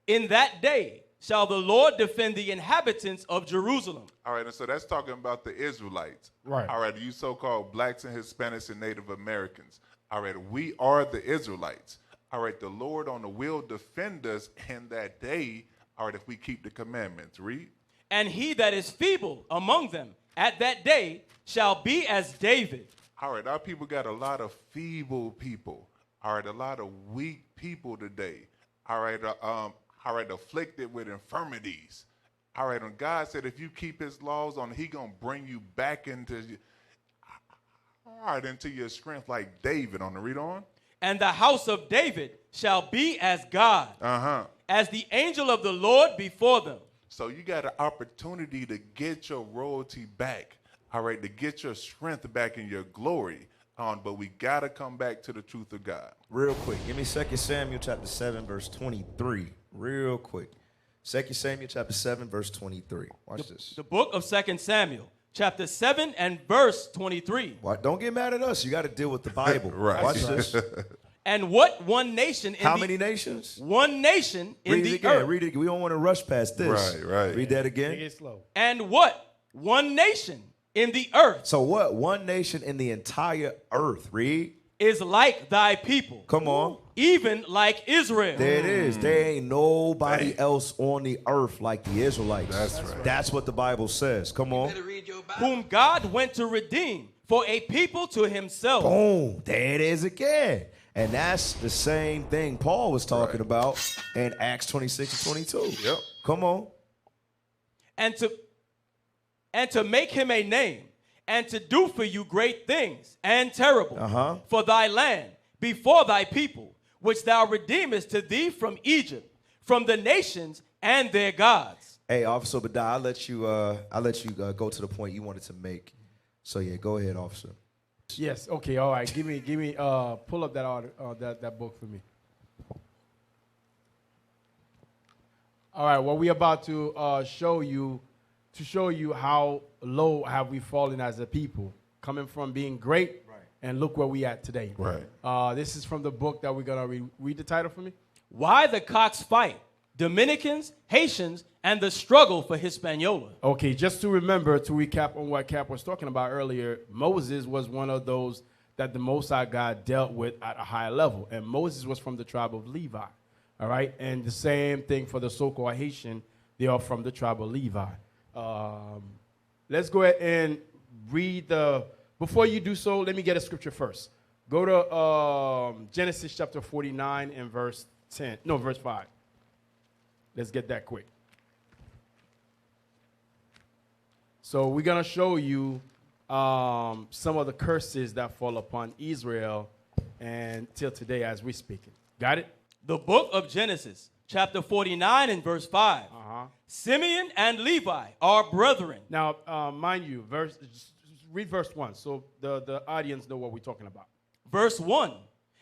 In that day shall the Lord defend the inhabitants of Jerusalem.
All right, and so that's talking about the Israelites.
Right.
All right, you so-called blacks and Hispanics and Native Americans. All right, we are the Israelites. All right, the Lord on the will defend us in that day. All right, if we keep the commandments. Read.
And he that is feeble among them at that day shall be as David.
All right, our people got a lot of feeble people. All right, a lot of weak people today. All right, afflicted with infirmities. All right, and God said if you keep his laws on, he going to bring you back into your strength like David. On the read on.
And the house of David shall be as God, as the angel of the Lord before them.
So you got an opportunity to get your royalty back, all right, to get your strength back in your glory. But we got to come back to the truth of God.
Real quick, give me 2 Samuel chapter 7, verse 23. Real quick. 2 Samuel chapter 7, verse 23. Watch this.
The book of 2 Samuel, chapter 7 and verse 23.
Don't get mad at us. You got to deal with the Bible.
Right.
Watch this.
And what one nation in
How many nations?
One nation in
Read it
the
again.
earth.
Read it. We don't want to rush past this.
Right.
Read that again.
Take it slow.
And what one nation in the earth.
So what? One nation in the entire earth. Read.
Is like thy people.
Come on.
Even like Israel.
There it is. There ain't nobody else on the earth like the Israelites.
That's right.
That's what the Bible says. Come on.
Whom God went to redeem for a people to himself.
Boom. There it is again. And that's the same thing Paul was talking about in Acts 26 and 22.
Yep.
Come on.
And to make him a name, and to do for you great things and terrible for thy land before thy people, which thou redeemest to thee from Egypt, from the nations and their gods.
Hey, Officer Obadiah, I'll let you go to the point you wanted to make. So yeah, go ahead, Officer.
Yes. Okay. All right. Give me. Pull up that book for me. All right. Well, we're about to show you how low have we fallen as a people, coming from being great, and look where we at today.
Right.
This is from the book that we're gonna read the title for me.
Why the Cocks Fight: Dominicans, Haitians, and the Struggle for Hispaniola.
Okay, just to remember, to recap on what Cap was talking about earlier, Moses was one of those that the Most High God dealt with at a higher level. And Moses was from the tribe of Levi, all right? And the same thing for the so-called Haitian, they are from the tribe of Levi. Let's go ahead and read before you do so, let me get a scripture first. Go to Genesis chapter 49 and verse 5. Let's get that quick. So we're going to show you some of the curses that fall upon Israel and till today as we're speaking. Got it?
The book of Genesis, chapter 49 and verse 5. Simeon and Levi are brethren.
Now, mind you, read verse 1 so the audience know what we're talking about.
Verse 1.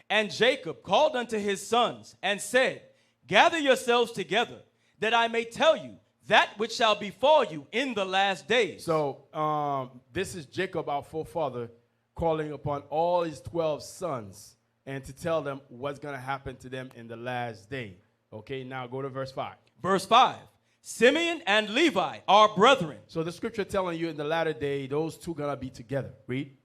And Jacob called unto his sons and said, Gather yourselves together, that I may tell you that which shall befall you in the last days.
So this is Jacob, our forefather, calling upon all his 12 sons and to tell them what's going to happen to them in the last day. Okay, now go to verse 5.
Verse 5. Simeon and Levi are brethren.
So the scripture telling you in the latter day, those two going to be together. Read.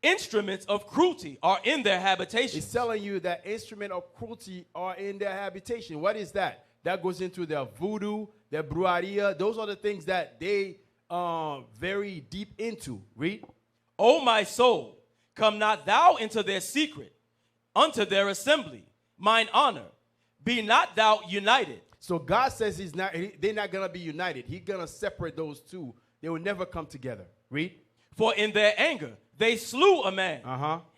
Instruments of cruelty are in their habitation.
It's telling you that instrument of cruelty are in their habitation. What is that? That goes into their voodoo, their brujeria. Those are the things that they very deep into. Read.
O my soul, come not thou into their secret, unto their assembly, mine honor. Be not thou united.
So God says they're not going to be united. He's going to separate those two. They will never come together. Read.
For in their anger they slew a man,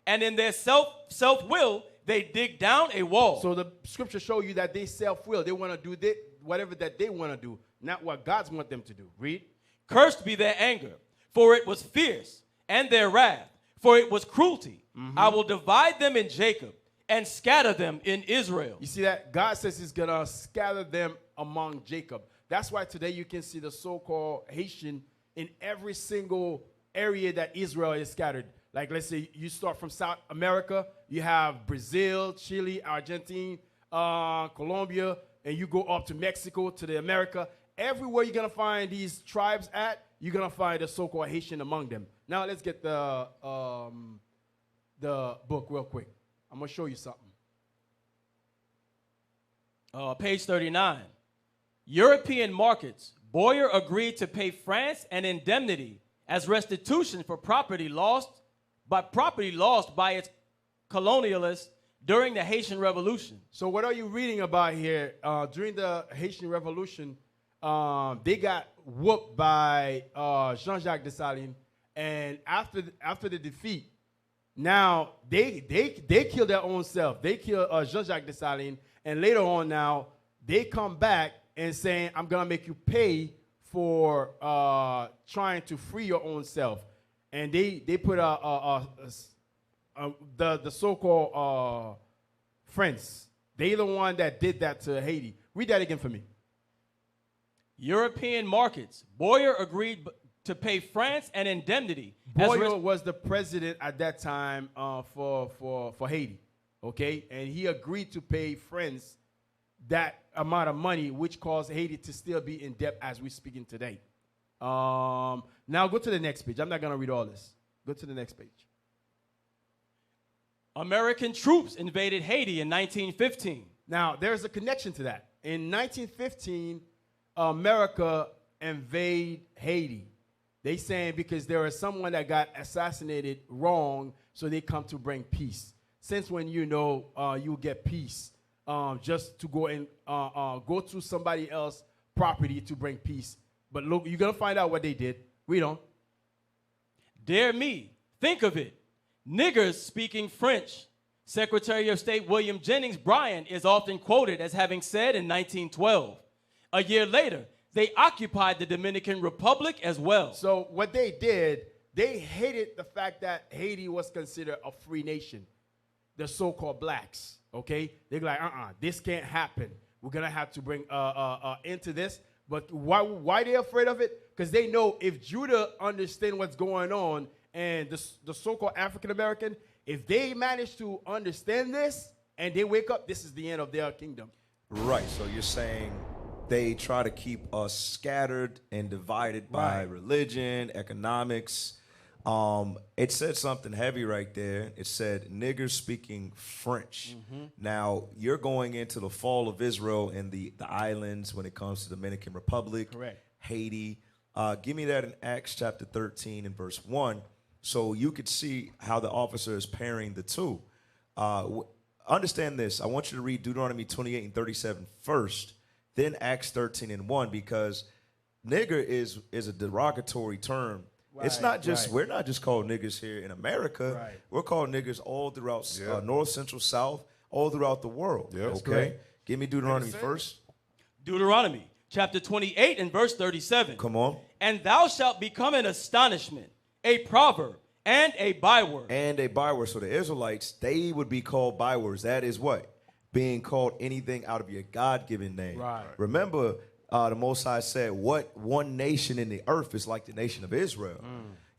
and in their self-will they dig down a wall.
So the scripture show you that they self-will. They want to do whatever that they want to do, not what God wants them to do. Read.
Cursed be their anger, for it was fierce, and their wrath, for it was cruelty. I will divide them in Jacob and scatter them in Israel.
You see that? God says he's going to scatter them among Jacob. That's why today you can see the so-called Haitian in every single area that Israel is scattered. Like, let's say you start from South America, you have Brazil, Chile, Argentina, Colombia, and you go up to Mexico, to the America, everywhere you're going to find these tribes at, you're going to find a so-called Haitian among them. Now let's get the book real quick. I'm going to show you something.
Page 39. European markets. Boyer agreed to pay France an indemnity as restitution for property lost by its colonialists during the Haitian Revolution.
So what are you reading about here? During the Haitian Revolution, they got whooped by Jean-Jacques Dessalines, and after the defeat, now they kill their own self. They kill Jean-Jacques Dessalines, and later on now they come back and saying, "I'm gonna make you pay for trying to free your own self," and they put the so-called French. They the one that did that to Haiti. Read that again for me.
European markets. Boyer agreed to pay France an indemnity.
Boyer was the president at that time for Haiti, okay? And he agreed to pay France that amount of money, which caused Haiti to still be in debt as we're speaking today. Now go to the next page. I'm not going to read all this. Go to the next page.
American troops invaded Haiti in 1915.
Now, there's a connection to that. In 1915, America invaded Haiti. They saying because there was someone that got assassinated wrong, so they come to bring peace. Since when you get peace, just to go and go to somebody else's property to bring peace. But look, you're going to find out what they did. Read on.
Dare me. Think of it. Niggers speaking French. Secretary of State William Jennings Bryan is often quoted as having said in 1912. A year later, they occupied the Dominican Republic as well.
So what they did, they hated the fact that Haiti was considered a free nation, the so-called blacks, okay? They're like, this can't happen. We're going to have to bring into this. But why they afraid of it? Because they know if Judah understand what's going on and the so-called African-American, if they manage to understand this and they wake up, this is the end of their kingdom.
Right, so you're saying they try to keep us scattered and divided by religion, economics. It said something heavy right there. It said niggers speaking French. Mm-hmm. Now, you're going into the fall of Israel and the islands when it comes to the Dominican Republic,
correct,
Haiti. Give me that in Acts chapter 13 and verse 1 so you could see how the officer is pairing the two. Understand this. I want you to read Deuteronomy 28 and 37 first, then Acts 13 and 1, because nigger is a derogatory term. Right, it's not just, we're not just called niggers here in America. Right. We're called niggers all throughout North, Central, South, all throughout the world. Yep. Okay? Great. Give me Deuteronomy first.
Deuteronomy chapter 28 and verse 37.
Come on.
And thou shalt become an astonishment, a proverb, and a byword.
And a byword. So the Israelites, they would be called bywords. That is what? Being called anything out of your God-given name.
Right.
Remember, the Most High said, what one nation in the earth is like the nation of Israel.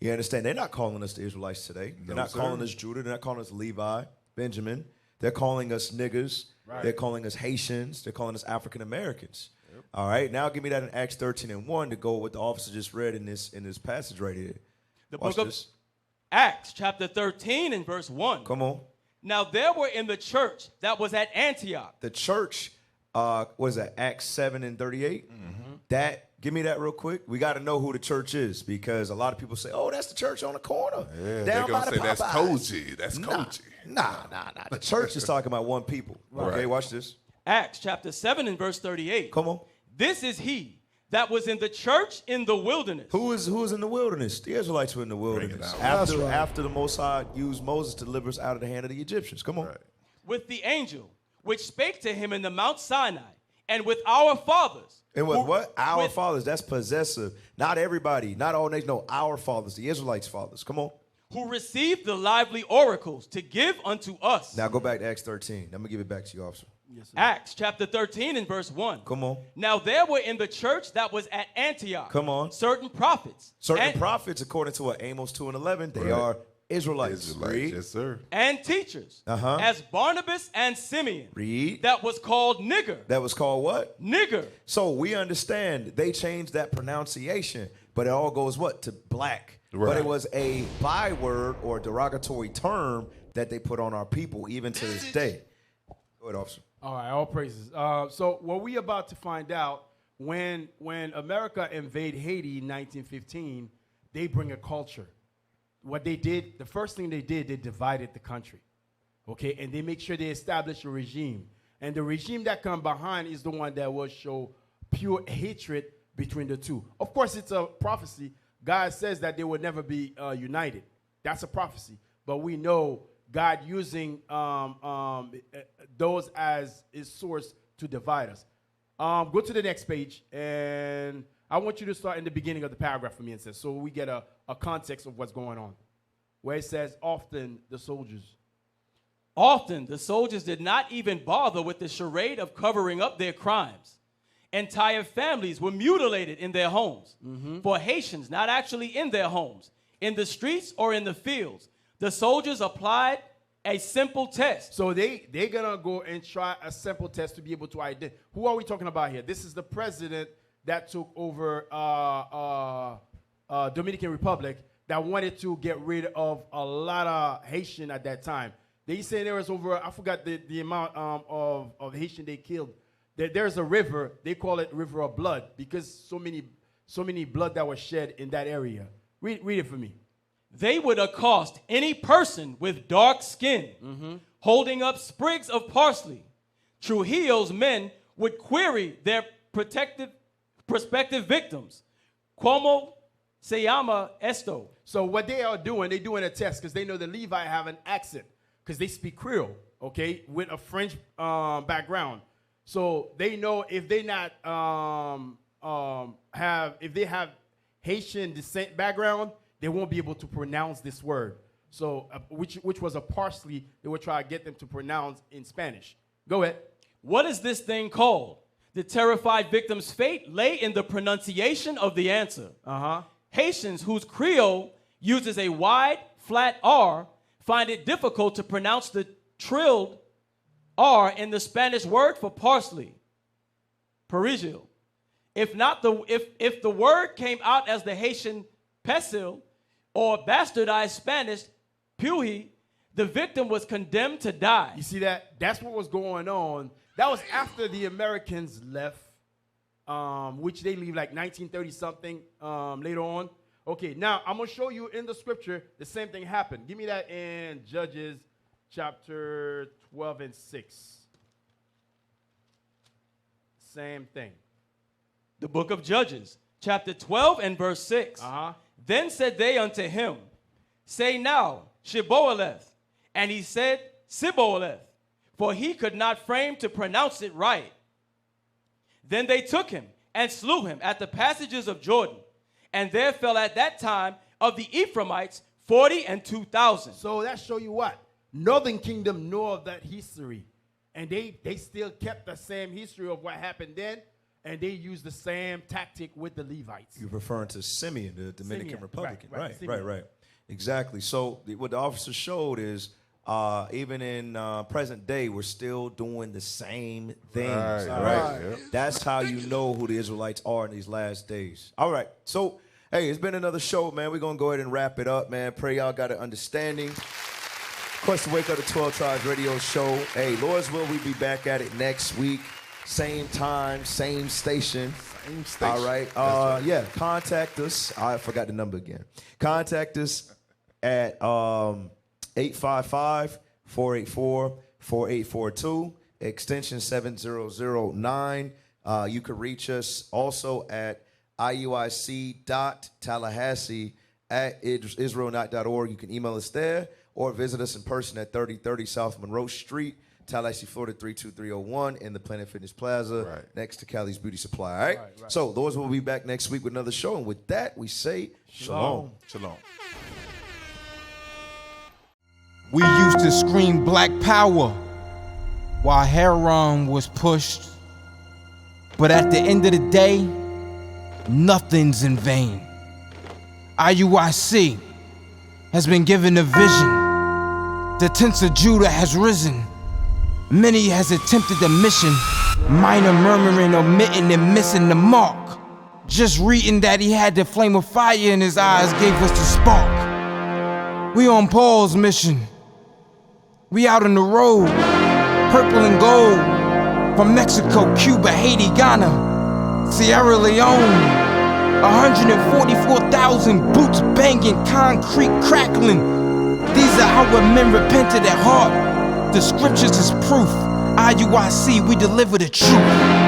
You understand? They're not calling us the Israelites today. They're not calling us Judah. They're not calling us Levi, Benjamin. They're calling us niggers. Right. They're calling us Haitians. They're calling us African Americans. Yep. All right. Now give me that in Acts 13 and 1 to go with what the officer just read in this passage right here.
The book of Acts chapter 13 and verse 1.
Come on.
Now there were in the church that was at Antioch.
The church, what is that, Acts 7 and 38? Mm-hmm. That, give me that real quick. We got to know who the church is because a lot of people say, oh, that's the church on the corner.
Yeah, they're going to say that's Koji. That's Koji.
Nah. The church is talking about one people. Right. Okay, watch this.
Acts chapter 7 and verse 38.
Come on.
This is he that was in the church in the wilderness.
Who is in the wilderness? The Israelites were in the wilderness. After the Most High used Moses to deliver us out of the hand of the Egyptians. Come on.
Right.
With the angel, which spake to him in the Mount Sinai, and with our fathers.
And with what? Our fathers. That's possessive. Not everybody. Not all nations. No, our fathers. The Israelites' fathers. Come on.
Who received the lively oracles to give unto us.
Now go back to Acts 13. I'm going to give it back to you, officer.
Yes, Acts chapter 13 and verse 1.
Come on.
Now there were in the church that was at Antioch.
Come on.
Certain prophets.
Certain prophets, according to what? Amos 2 and 11. They are Israelites. Read.
Yes, sir.
And teachers, as Barnabas and Simeon.
Read.
That was called nigger.
That was called what?
Nigger.
So we understand they changed that pronunciation, but it all goes what? To black.
Right.
But it was a byword or derogatory term that they put on our people even to this day. Go ahead, officer.
All right, all praises. So what we about to find out, when America invaded Haiti in 1915, they bring a culture. What they did, the first thing they did, they divided the country, okay? And they make sure they establish a regime. And the regime that come behind is the one that will show pure hatred between the two. Of course, it's a prophecy. God says that they will never be united. That's a prophecy. But we know God using those as his source to divide us. Go to the next page, and I want you to start in the beginning of the paragraph for me, and so we get a context of what's going on, where it says, often the soldiers
did not even bother with the charade of covering up their crimes. Entire families were mutilated in their homes. For Haitians, not actually in their homes, in the streets or in the fields, the soldiers applied a simple test.
So they're going to go and try a simple test to be able to identify. Who are we talking about here? This is the president that took over Dominican Republic that wanted to get rid of a lot of Haitian at that time. They say there was over, I forgot the amount of Haitian they killed. There's a river, they call it River of Blood, because so many blood that was shed in that area. Read it for me.
They would accost any person with dark skin, holding up sprigs of parsley. Trujillo's men would query their prospective victims. Como se llama esto?
So what they are doing, they're doing a test because they know the Levi have an accent because they speak Creole, okay, with a French background. So they know if they not if they have Haitian descent background, they won't be able to pronounce this word. So which was a parsley they would try to get them to pronounce in Spanish. Go ahead.
What is this thing called? The terrified victim's fate lay in the pronunciation of the answer. Haitians whose Creole uses a wide, flat R find it difficult to pronounce the trilled R in the Spanish word for parsley, perigil. If the word came out as the Haitian pesil or bastardized Spanish puhi, the victim was condemned to die.
You see that? That's what was going on. That was after the Americans left, which they leave like 1930-something later on. Okay, now I'm going to show you in the scripture the same thing happened. Give me that in Judges chapter 12 and 6. Same thing.
The book of Judges, chapter 12 and verse 6. Then said they unto him, say now, Shibboleth. And he said, Sibboleth, for he could not frame to pronounce it right. Then they took him and slew him at the passages of Jordan. And there fell at that time of the Ephraimites 42,000.
So that show you what? Northern Kingdom know of that history. And they still kept the same history of what happened then. And they used the same tactic with the Levites.
You're referring to Simeon, the Dominican
Simeon.
Republican.
Right.
Right. Exactly. So what the officer showed is even in present day, we're still doing the same things. Right.
Yep.
That's how you know who the Israelites are in these last days. All right. So, hey, it's been another show, man. We're going to go ahead and wrap it up, man. Pray y'all got an understanding. Of course, the Wake Up to 12 Tribes radio show. Hey, Lord's will, we'll be back at it next week. Same time, same station.
Same station.
All right.
Right.
Yeah, contact us. I forgot the number again. Contact us at 855-484-4842, extension 7009. You can reach us also at IUIC.Tallahassee@israelnight.org. You can email us there or visit us in person at 3030 South Monroe Street, Tallahassee, Florida 32301 in the Planet Fitness Plaza next to Callie's Beauty Supply. All right?
Right.
So those will be back next week with another show. And with that, we say shalom.
Shalom.
We used to scream black power while heroin was pushed. But at the end of the day, nothing's in vain. IUIC, has been given a vision. The tents of Judah has risen. Many has attempted the mission. Minor murmuring, omitting, and missing the mark. Just reading that he had the flame of fire in his eyes gave us the spark. We on Paul's mission. We out on the road, purple and gold. From Mexico, Cuba, Haiti, Ghana, Sierra Leone. 144,000 boots banging, concrete crackling. These are our men repented at heart. The scriptures is proof. IUIC, we deliver the truth.